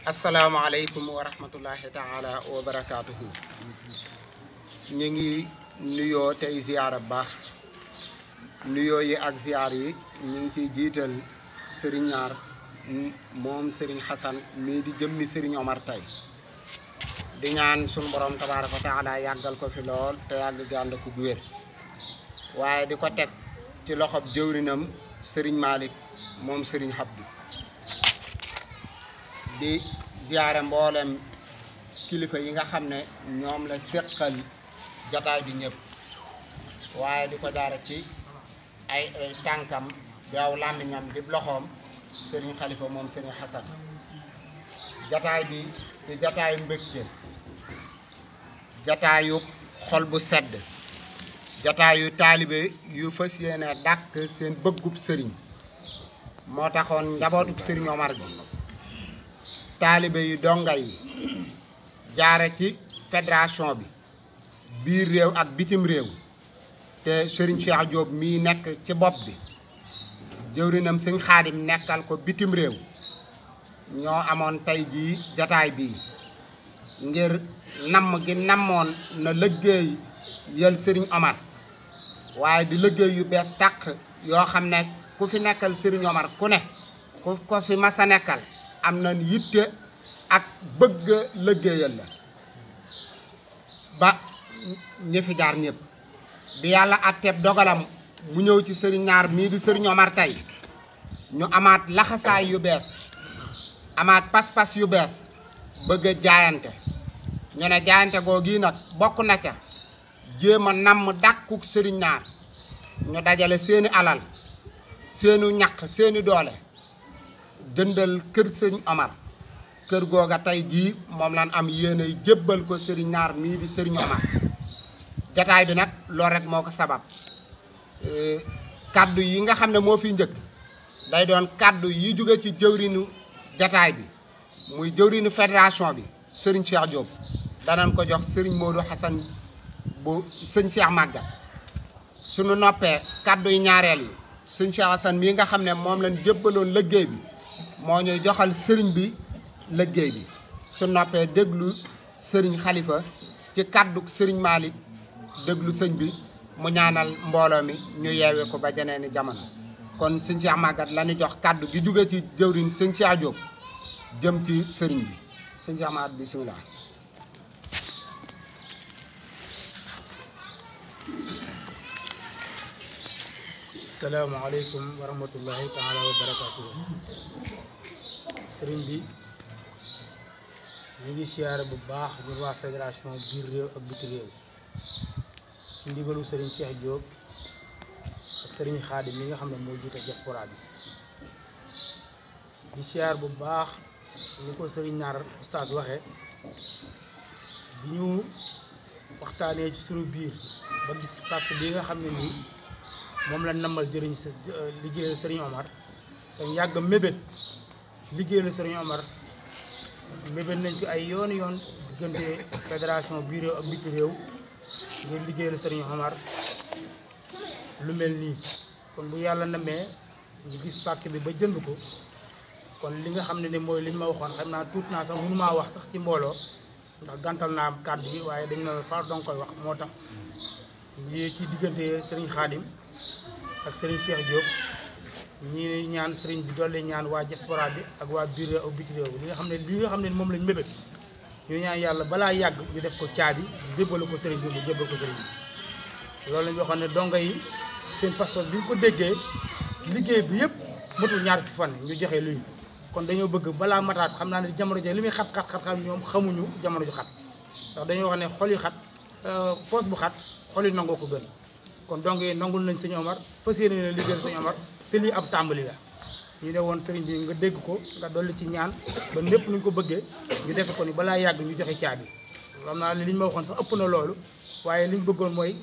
asalaamaaleykum wa rahmatullahi taala wa barakaatuhu. ñu ngi nuyoo tey ziyaara baax nuyoo yi ak ziyaar yi ñu ngi ciy jiital sëriñ ñaar moom sëriñ Xasan mii di jëmmi sëriñ Omar tey di ñaan suñu borom tabaaraka wa taala yàggal ko fi lool te yàgg gànd ko gu wér waaye di ko teg ci loxob jëwrinam sëriñ Malick moom sëriñ Abdou di ziyaare mboolem kilifa yi nga xam ne ñoom la séqal jataay bi ñëpp waaye di ko jaare ci ay tànkam di aw làmmiñam di loxoom sëriñ Xalifa moom sëriñ Xasan jataay bi di jataayu mbégte jataayu xol bu sedd jataayu taalibe yu fas yéene dàkk seen bëggub sëriñ moo taxoon njabootub sëriñ Omar bi taalibe yu donga yi jaare ci fédération bi biir réew ak bitim réew te Serigne Cheikh Diop mii nekk ci bopp bi jëwrinam sëñ Xaadim nekkal ko bitim réew ñoo amoon tey jii jataay bii ngir namm gi nammoon na liggéey yël Serigne Omar waaye di liggéey yu bees tàq yoo xam ne ku fi nekkal Serigne Omar ku ne ku ko fi masa nekkal am na yitte ak bëgg liggéeyal la ba ñi fi jaar ñëpp bi yàlla atteeb dogalam mu ñëw ci sëriñ Naar mii di sëriñ Omar tey ñu amaat laxasaay yu bees amaat pas-pas yu bees bëgg a jaayante ñu ne jaayante googu nag bokk na ca jéem a namm dàkkuk sëriñ Naar ñu dajale seeni alal seeni ñaq seeni doole jëndal kër sëriñ Omar kër googa tey jii moom lan am yéene jébbal ko sëriñ Naar mii di sëriñ Omar jataay bi nag loolu rek moo ko sabab kaddu yi nga xam ne moo fi njëkk day doon kaddu yi jóge ci jëwrinu jataay bi muy jëwrinu fédération bi sëriñ Cheikh Diop danañ ko jox sëriñ Modou Hassan bu sëñ Cheikh Magat suñu noppee kaddu yi ñaareel yi sëñ Cheikh Hassan mii nga xam ne moom lañ jébbaloon liggéey bi moo ñuy joxal sëriñ bi liggéey bi su noppee déglu sëriñ Xalifa ci kaddu sëriñ Malick déglu sëñ bi mu ñaanal mbooloo mi ñu yeewee ko ba jeneeni jamono kon sëñ Cheikh Magat la ñu jox kaddu gi jóge ci jëwriñ sëñ Cheikh Diop jëm ci sëriñ bi sëñ Cheikh Magat bisimilah. asalaamaaleykum wa rahmatullahi taala wa barakaatuhu. sëriñ bi ñu ngi siyaare bu baax ñun waa fédération biir réew ak biti réew ci ndigalu sëriñ Cheikh Diop ak sëriñ Xaadim mi nga xam ne moo jiite diaspora bi di siyaar bu baax ni ko sëriñ Naar oustaz waxee bi ñu waxtaanee ci sunu biir ba gis pàcc bi nga xam ne nii moom la nammal jëriñ liggéeyal sëriñ Omar te yàgg mébét liggéeyal sëriñ Omar mébét nañ ko ay yoon diggante fédération biir réew ak biti réew ngir liggéeyal sëriñ Omar lu mel nii kon bu yàlla namee ñu gis pàcc bi ba jënd ko kon li nga xam ne ni mooy li ñu ma waxoon xam naa tuut naa sax mënu maa wax sax ci mbooloo ndax gàntal naa kàddu yi waaye dañ na far dong koy wax moo tax ñi ci diggante sëriñ Xaadim ak sëriñ Cheikh Diop ñi ñaan sëriñ bi dolli ñaan waa diaspora bi ak waa biir réew ak biti réew bi li nga xam ne moom lañ mébét ñu ñaan yàlla balaa yàgg ñu def ko caabi jébbalu ko sëriñ bi mu jébbal ko sëriñ bi loolu lañ waxoon ne donga yi seen passeport bi ñu ko déggee liggéey bi yëpp matul ñaar ci fan ñu joxe luy kon dañoo bëgg balaa mataat xam naa ne jamono ji li muy xat ñoom xamuñu jamono ju xat ndax dañoo wax ne xol yi xat poos bu xat xol yi nangoo ko gën kon donc nangul nañ sëñ Omar fas yéene ne liggéeyal sëñ Omar te lii ab tàmbali la ñu ne woon sëriñ bi nga dégg ko nga dolli ci ñaan ba lépp nuñ ko bëggee ñu defe ko ni balaa yàgg ñu joxe caabi xam naa li ñu ma waxoon sax ëpp na loolu waaye li ñu bëggoon mooy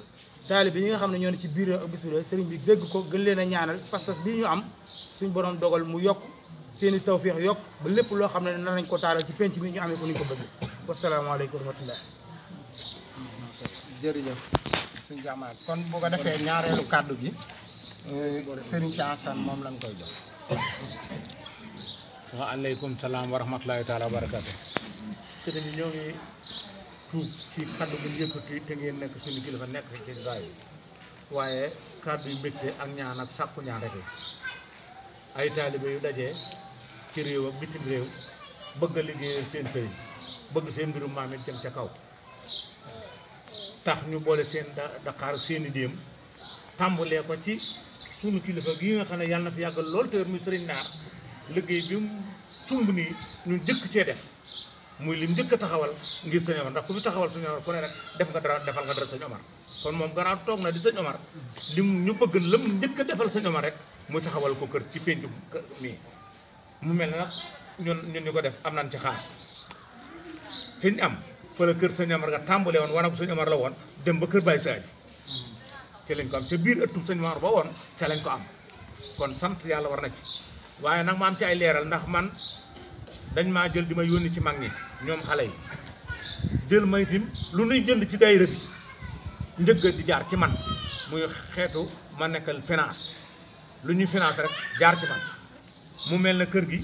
taalibe yi nga xam ne ñoo ne ci biir ak bis bi sëriñ bi dégg ko gën leen a ñaanal pas-pas bii ñu am suñ borom dogal mu yokk seeni tawféex yokk ba lépp loo xam ne nar nañ ko taaral ci penc bi ñu amee ko ni ñu ko bëggee wasalaamaaleykum wa rahmatullah jërëjëf sëñ Jamaal kon bu ko defee ñaareelu kàddu gi sëriñ Cheikh Hassane moom lañ koy jox waaleykum salaam wa rahmatulahi taala wa barakaatu. sëriñ bi ñoo ngi tuub ci kaddu bu yëkkati te ngeen nekk suñu kilifa nekk ci gaay yi waaye kaddu yu mbégte ak ñaan ak sàkku ñaan rek ay taalibe yu dajee ci réew ak bitim réew bëgg a liggéeyal seen sëriñ bëgg seen mbirum maam it jëm ca kaw tax ñu boole seen daqaar seeni déem tàmbalee ko ci sunu kilifa gi nga xam ne yàlla na fi yàggal lool te wér muy sëriñ Naar liggéey bi mu sumb nii ñun jëkk cee def muy lim njëkk a taxawal ngir sëñ Omar ndax ku fi taxawal sëñ Omar ku ne rek def nga dara defal nga dara sëñ Omar kon moom gannaaw toog na di sëñ Omar lim ñu bëgg lam njëkk a defal sëñ Omar rek muy taxawal ko kër ci péncu mii mu mel ne nag ñun ñu ko def am nañ ci xaas fi ñu am fa la kër sëñ Omar nga tàmbale woon wana ko sëñ Omar la woon dem ba kër Baye Sadji ci lañ ko am ca biir ëttub sëñ Omar ba woon ca lañ ko am kon sant yàlla war na ci waaye nag ma am ci ay leeral ndax man dañ maa jël di ma yónni ci mag ñi ñoom xale yi jël ma itam lu nuy jënd ci daayira bi njëgg di jaar ci man muy xeetu ma nekkal finance lu ñuy finance rek jaar ci man mu mel na kër gi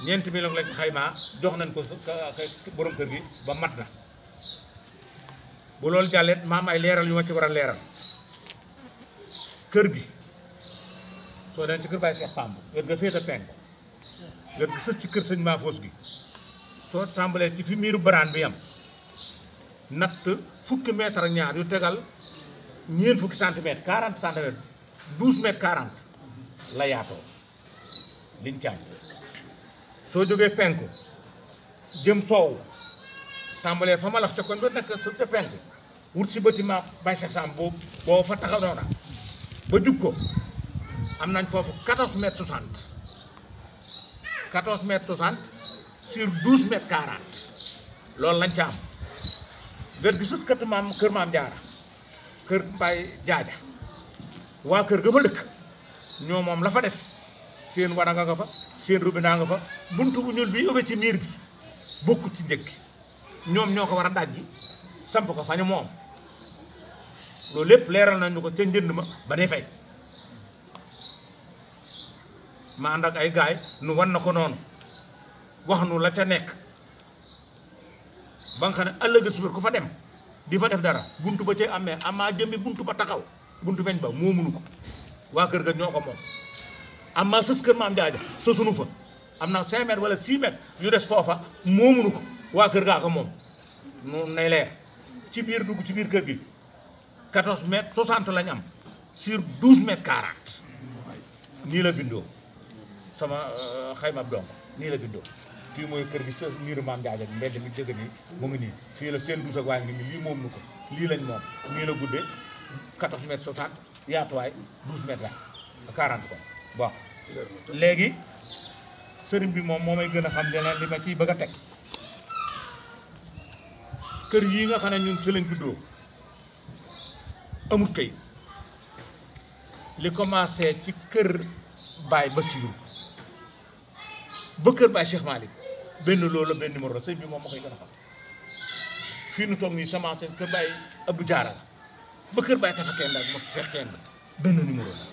4 millions lañ xaymaa jox nañ ko borom kër gi ba mat na bu loolu jàllet ma am ay leeral yu ma ci war a leeral kër gi soo demee ci kër Baye Cheikh Samb wet nga féete penk wet gi sës ci kër sëñ Maafos gi soo tàmbalee ci fi miiru baraan bi yam natt fukki mètre ak ñaar yu tegal ñeent fukki centimètre 40 centimètres 12 mètres 40 la yaatoo liñ caam soo jógee penku jëm soow tàmbalee fa ma lax ca kon ba nekk ca penku wut si bâtiment Baye Cheikh Samb boo fa taxaw noona ba jub ko am nañ foofu 14 mètres 60 14 mètres 60 sur 12 mètres 40 loolu lañ ca am wet gi sës katu maam kër maam Jaara kër Baye Jaaja waa kër ga fa dëkk ñoo moom la fa des seen waraga nga fa seen robinet nga fa buntu bu ñuul bi ube ci miir bi bokkut ci njëkk ñoom ñoo ko war a dajji samp ko fa ñu moom loolu lépp leeral nañu ko ca njënd ma ba ne fay ma ànd ak ay gaay nu wan na ko noonu wax nu la ca nekk ba nga xam ne ëllëg subir ku fa dem di fa def dara buntu ba ca amee amaa jëmmi buntu ba taxaw buntu feeñ ba moomunu ko waa kër ga ñoo ko moom amaa sës kër maam Jaaja sësunu fa am na 5 mètres wala 6 mètres yu des foofa moomunu ko waa kër gaa ko moom noonu nay leer ci biir dugg ci biir kër gi 14 mètres 60 lañ am sur 12 mètres 40 nii la bindoo sama xayma donc nii la bindoo fii mooy kër gi sa miiru maam Jaaja bi mbedd mi dëgg nii mu ngi nii fii la seen dus ak waaye ngi nii lii moom nu ko lii lañ moom nii la guddee 14 mètres 60 yaatuwaay 12 mètres la 40 kon bon léegi sëriñ bi moom moo may gën a xam leneen li ma ciy bëgg a teg kër yii nga xam ne ñun ci lañ juddoo amut kayit li commencé ci kër Baye Bassirou ba kër Baye Cheikh Malick benn loolu la benn numéro la sëñ bi moom ma koy gën a xam fii nu toog nii commencé kër Baye Abdou Diarra ba kër Baye Tafa Kenda ak Moussa Cheikh Kenda benn numéro la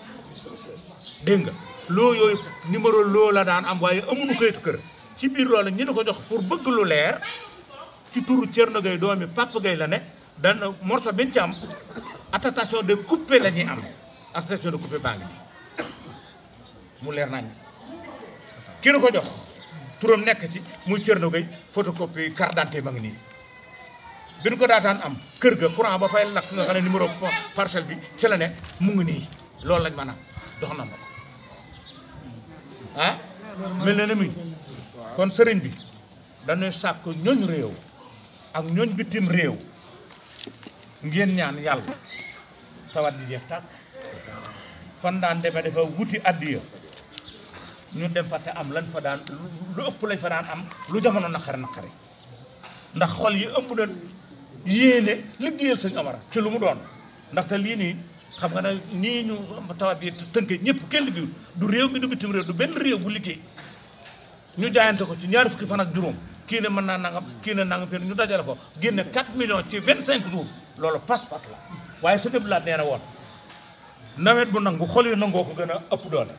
dégg nga loo yooyu numéro loo la daan am waaye amuñu kayitu kër ci biir loolu ñu di ko jox pour bëgg lu leer ci turu Thierno Gueye doomi Papa Gueye la ne dan morceau bi ñu ci am attestation de coupé la ñuy am attestation de coupé baa ngi nii mu leer nañ ki nu ko jox turam nekk ci muy Thierno Gueye photocopie carte d'identité ma ngi nii bi nu ko daataan am kër ga courant ba fay lakk nga xam ne numéro parcelle bi ci la ne mu ngi nii loolu lañ mën a dox na ma ko ah mel na ne mi kon sëriñ bi dañuy sàkk ñooñ réew ak ñooñ bitim réew ngeen ñaan yàlla tawat di jeex tàkk fan daan demee dafa wuti addiya ñu dem fa te am lan fa daan lu ëpp lañ fa daan am lu jamono naqari naqari ndax xol yi ëpp na yéene liggéeyal sëñ Omar ci lu mu doon ndaxte lii nii xam nga ne nii ñu tawat bi tënkee ñëpp kenn liggéeyul du réew mi du bitim réew du benn réew bu liggéey ñu jaayante ko ci ñaari fukki fan ak juróom kii ne mën naa nangam kii ne nangam fii ñu dajale ko génne 4 millions ci 25 jours loolu pas-pas la waaye sa dëb laa nee na woon nawet bu nangu xol yi nangoo ko gën a ëpp doole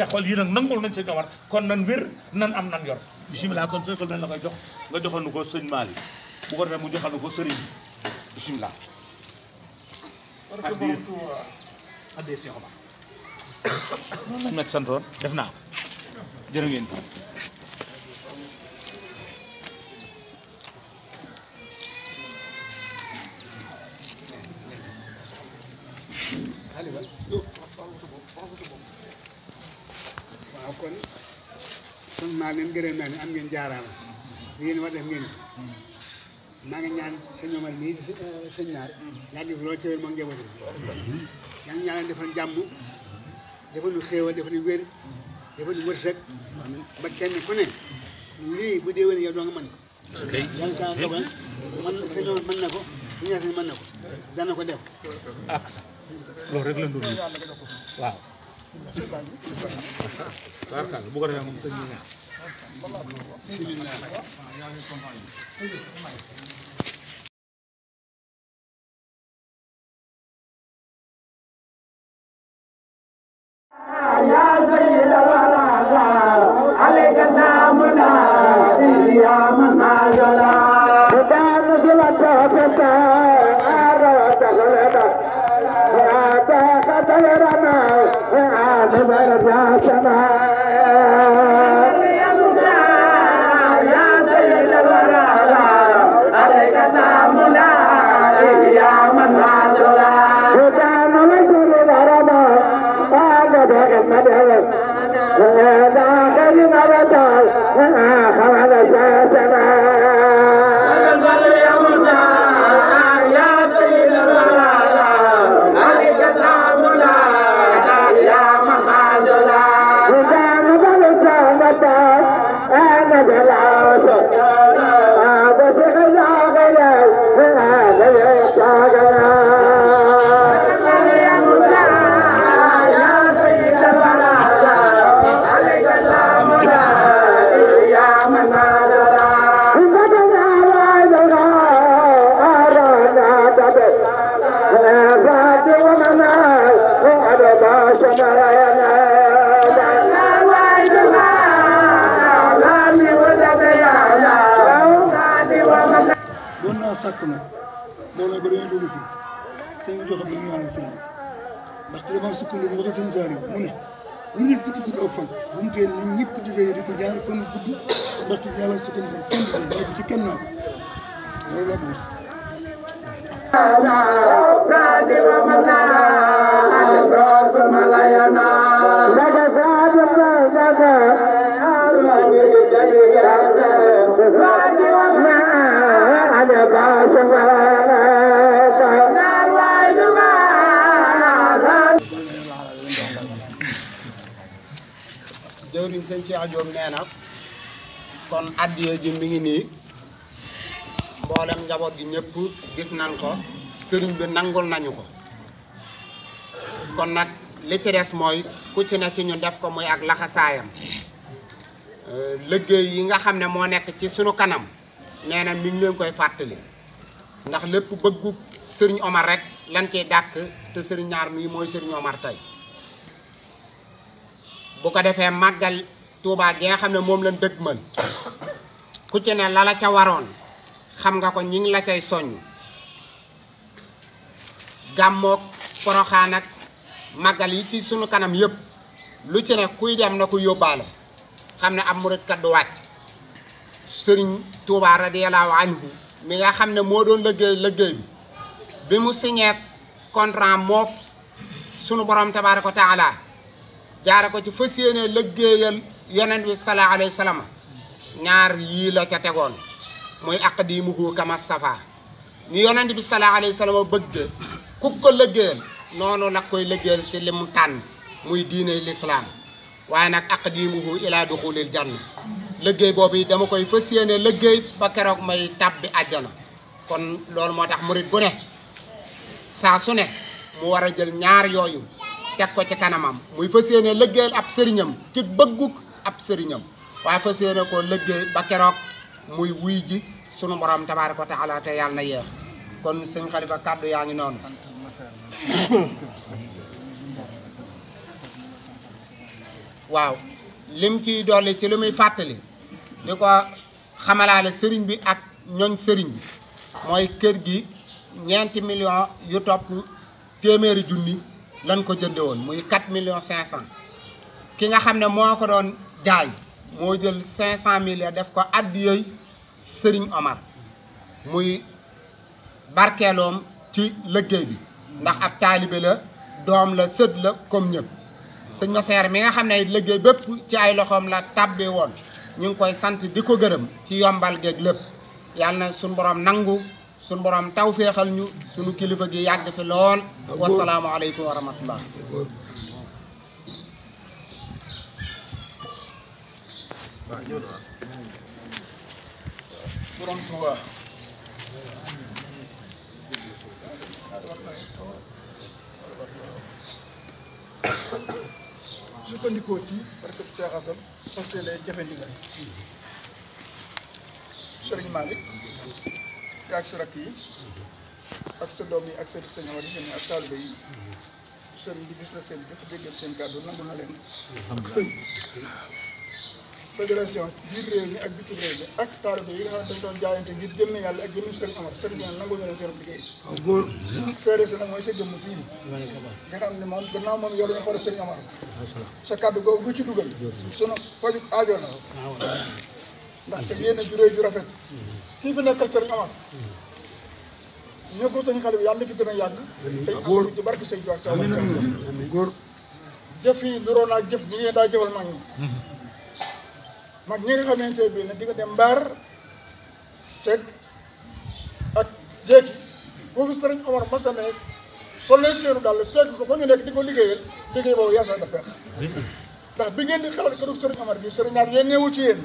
te xol yi nag nangul nañ sëñ Omar kon nan wér nan am nan yor bisimilah kon sëñ la koy jox nga joxal nu ko sëñ Malick bu ko defee mu joxal nu ko sëriñ bi bisimilah. addee Cheikh Omar noonu lañ ma santoon def naa jërë ngeen jëf. waaw kon kon maa leen gërëm naa ne am ngeen jaaraama li ngeen war def ngeen maa ngi ñaan sëñ Omar nii di sëñ Naar yàgg fi loolu cëwér moom njabootam yaa ngi ñaan defal jàmm defal nu xéewal defal nu wér defal nu wërsëg ba kenn ku ne lii bu déwénee yow doo nga mën ko yàlla kaa dogal man sëñ Omar mën na ko su ñaa sëñ mën na ko dana ko def ak loolu rek la ndur waaw barkal bu ko defee moom sëñ bi ñaan sàkku nag mbooloo ba dañuy dugg fii sëñ bi joxe ba ñu ñaanal sëñ bi ndaxte dama sukkandiku ba ko sëñ Saliou mu ne lu nit gudd gudd aw fan bu mu tee nañ ñëpp di wéy di ko ñaan fan gudd ndaxte yàlla sukkandiku kenn du ko ci kenn naa loolu laa bëgg. jëwriñ sëñ Cheikh Diop nee na kon addiya ji mi ngi nii mboolem njaboot gi ñëpp gis nañ ko sëriñ bi nangul nañu ko kon nag li ci des mooy ku ci ne ci ñu def ko muy ak laxasaayam liggéey yi nga xam ne moo nekk ci sunu kanam nee na mi ngi leen koy fàttali ndax lépp bëggu sëriñ Omar rek lan ciy dàkk te sëriñ Naar mii mooy sëriñ Omar tey bu ko defee màggal Tuubaa gi nga xam ne moom lañ dëgmal ku ci ne la la ca waroon xam nga ko ñi ngi la cay soññ gàmmook Poroxaan ak màggal yi ci sunu kanam yëpp lu ci ne kuy dem na ko yóbbaale xam ne ab murit kat du wàcc sëriñ Tuubaa radiyallaahu anhu mi nga xam ne moo doon liggéey bi mu signé contrat mook sunu borom tabaaraka wa taala jaare ko ci fas yéene liggéeyal yonent bi sallallahu alayhi wa sallam ñaar yii la ca tegoon muy aqdimuhu kama safa ni yonent bi sallallahu alayhi wa sallam bëgg ku ko liggéeyal noonu la koy liggéeyal ci li mu tànn muy diine lislaam waaye nag aqdimuhu ila duxulil janna liggéey boobu yi dama koy fas yéene liggéey ba keroog may tàbbi àjjana kon loolu moo tax murit bu ne saa su ne mu war a jël ñaar yooyu teg ko ci kanamam muy fas yéene liggéeyal ab sëriñam ci bëgguk ab sëriñam waaye fas yéene koo liggéey ba keroog muy wuy ji sunu borom tabaaraka wa taala te yàlla na yeex kon sëñ Xalifa kàddu yaa ngi noonu waaw lim ciy dolli ci li muy fàttali di ko xamalaale sëriñ bi ak ñoñ sëriñ bi mooy kër gi 4 millions yu topp téeméeri junni lan ko jënde woon muy 4 millions 500 ki nga xam ne moo ko doon jaay moo jël 500 000 ya def ko addiyey sëriñ Omar muy barkeeloom ci liggéey bi ndax ab taalibe la doom la sët la comme ñëpp sëñ Masseer mi nga xam ne liggéey bépp ci ay loxoom la tàbbi woon ñu ngi koy sant di ko gërëm ci yombal geeg lépp yàlla na suñu borom nangu suñu borom tawféexal ñu suñu kilifa gi yàgg fi lool wasalaamu aleykum wa rahmatullah borom Tuuba sukkandikoo ci barke Cheikh Assane parce que day jafe ndigal Sëriñ Malick te ak sa rakk yi ak sa doom yi ak sa sëñ Amar yi ak taalibe yi sëriñ bi gis na seen jëf déggal seen kàddu nangu na leen ak sëñ fédération biir réew mi ak bitim réew mi ak taalibe yi nga xam ne dañ doon jaayante ngir jëmm yàlla ak jëmmi Sëriñ Amar sëriñ bi nangu na leen seen liggéey góor fédération nag mooy sa jëmm fii nga xam ne moom gannaaw moom yor na xool Sëriñ Amar sa kàddu googu bu ci dugal sunu faju aajo na ndax sa yéene ju réy ju rafet kii fi nekkal Sëriñ Amar ñoo ko sëñ xale bi yàlla na fi gën a yàgg tey am ci barke sëñ Tuubaa sa góor jëf yi nuroo naa jëf ñi ngeen daa jëfal mag ñi mag ñi nga xamante bi ne di nga dem mbaar Seck ak jéegi foofu Sëriñ Omar masa ne sol leen seenu daal fekk ko fa ñu nekk di ko liggéeyal liggéey boobu yaasa da feex ndax bi ngeen di xelal këru Sëriñ Omar bi Sëriñ Naar yéen neewul ci yéen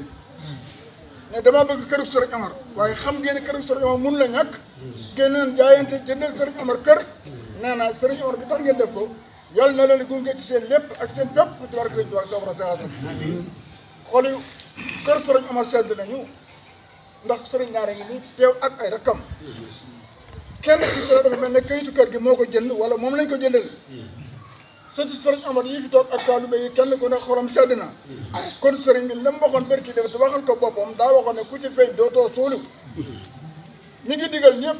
ne damaa bëgg këru Sëriñ Omar waaye xam ngeen ne këru Sëriñ Omar mun la ñàkk génneen jaayante jëndal Sëriñ Omar kër nee na Sëriñ Omar bi tax ngeen def ko yàlla na leen gunge ci seen lépp ak seen fépp ci war Sëriñ Tuubaa sobra saasa xool yu kër Sëriñ Omar sedd nañu ndax Sëriñ Naar ngi ni teew ak ay rakkam kenn ci dafa mel ne kayitu kër gi moo ko jënd wala moom lañ ko jëndal surtout Sëriñ Omar yi fi toog ak taalibe yi kenn ku ne xolam sedd na kon sëriñ bi lam waxoon bërki def te waxal ko boppam daa waxoon ne ku ci feeñ dootoo suulu mi ngi digal ñëpp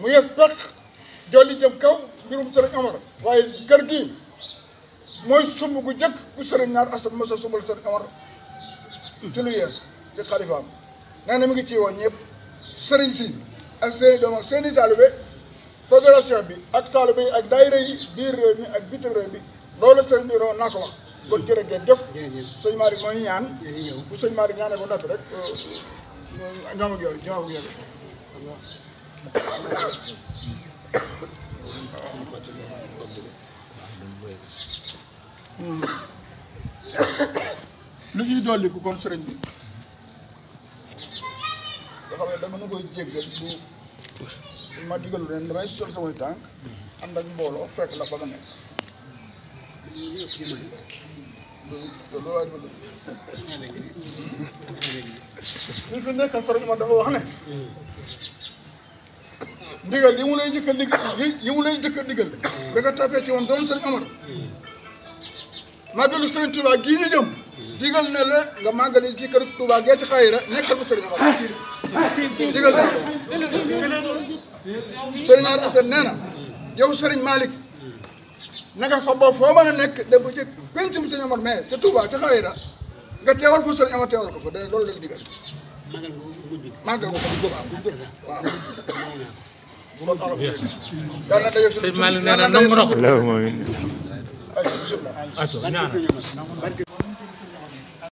mu yes peq jolli jëm kaw mbirum Sëriñ Omar waaye kër gi mooy sumb gu jëkk bu Sëriñ Naar Assane mosa sumbal Sëriñ Omar ci lu yees ci xalifaam nee na mi ngi ci woon ñëpp sëriñ si ak seeni doom ak seeni taalibe fédération bi ak taalibe yi ak daayira yi biir réew mi ak bitim réew bi loolu sëriñ bi naa ko wax kon jërë ngeen jëf sëñ Malick mooy ñaan bu sëñ Malick ñaanee ko noppi rek ñoom ak yooyu ñoom ak yooyu lu ciy dolli ku kon sëriñ bi nga xam ne dama nu koy jéggal bu ma digalu ren damay sol samay tànk ànd ak mbooloo fekk la fa nga nekk loolu waay ba li fi nekkal Sëriñ Omar dafa wax ne ndigal li mu lay jëkk a digal li mu lay jëkk a digal da nga tapee ci woon doon Sëriñ Omar màggalu Sëriñ Tuubaa gii ñu jëm digal ne la nga màggali ci kër Tuubaa gee ci xayira nekkal ko Sëriñ Omar digal ne Sëriñ Naar Assane nee na yow Sëriñ Malick na nga fa boo foo mën a nekk dem ba ci penc mu Sëriñ Omar mais ca Tuubaa ca xayira nga teewal fa Sëriñ Omar teewal ko fa de loolu la digal màggal ko fa waaw yàlla na daje Sëriñ Malick nee na nangu na ko. ay bismillah